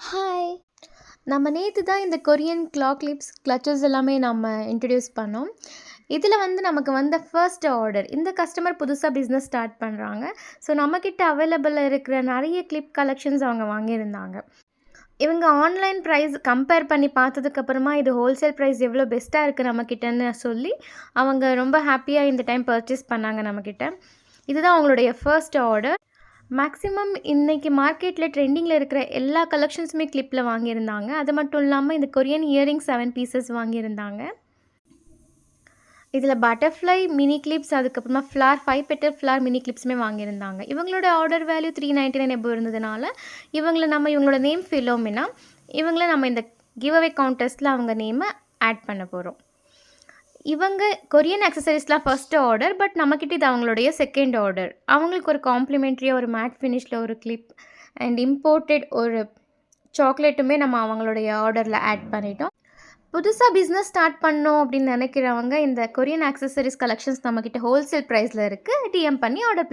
Hi! நம்ம நேத்து தான் இந்த கொரியன் க்ளா கிளிப்ஸ், கிளச்சஸ் எல்லாமே நம்ம இன்ட்ரோடியூஸ் பண்ணோம். இதில நமக்கு வந்த ஃபர்ஸ்ட் ஆர்டர். இந்த கஸ்டமர் புதுசா பிசினஸ் ஸ்டார்ட் பண்றாங்க. ஸோ நம்மகிட்ட அவைலபிள்ல இருக்கிற நெறைய கிளிப் கலெக்ஷன்ஸ் அவங்க வாங்கியிருந்தாங்க. இவங்க ஆன்லைன் பிரைஸ் கம்பேர் பண்ணி பார்த்ததுக்கப்புறமா, இது ஹோல்சேல் பிரைஸ் எவ்வளோ பெஸ்ட்டா இருக்கு நம்மகிட்டன்னு சொல்லி, அவங்க ரொம்ப ஹேப்பியா இந்த டைம் பர்ச்சேஸ் பண்ணாங்க நம்மகிட்ட. இதுதான் அவங்களுடைய ஃபர்ஸ்ட் ஆர்டர். மேக்ஸிமம் இன்னைக்கு மார்க்கெட்ல ட்ரெண்டிங்கில இருக்கிற எல்லா கலெக்ஷன்ஸுமே கிளிப்ல வாங்கியிருந்தாங்க. அது மட்டும் இல்லாம இந்த கொரியன் இயரிங் 7 பீசஸ் வாங்கியிருந்தாங்க. இதில பட்டர்ஃப்ளை மினி கிளிப்ஸ், அதுக்கப்புறமா ஃப்ளார் 5 பெட்டல் ஃப்ளார் மினி கிளிப்ஸுமே வாங்கியிருந்தாங்க. இவங்களோட ஆர்டர் வேல்யூ 399 எபோவ் இருந்ததுனால, இவங்களோட நேம் ஃபிலோமினா. இவங்கள நம்ம இந்த கிவ் அவே கான்டெஸ்ட்ல அவங்க நேம ஆட் பண்ண போறோம். இவங்க கொரியன் ஆக்சஸரீஸ்லாம் ஃபர்ஸ்ட் ஆர்டர். பட் நம்மகிட்ட இது அவங்களுடைய செகண்ட் ஆர்டர். அவங்களுக்கு ஒரு காம்ப்ளிமென்ட்ரியா ஒரு மேட் ஃபினிஷ்ல ஒரு கிளிப் அண்ட் இம்போர்ட்டட் ஒரு சாக்லேட்டுமே நம்ம அவங்களுடைய ஆர்டர்ல ஆட் பண்ணிட்டோம். புதுசா பிசினஸ் ஸ்டார்ட் பண்ணணும் அப்படின்னு நினைக்கிறவங்க, இந்த கொரியன் ஆக்சஸரீஸ் கலெக்ஷன்ஸ் நம்மகிட்ட ஹோல்சேல் பிரைஸ்ல இருக்கு. டிஎம் பண்ணி ஆர்டர்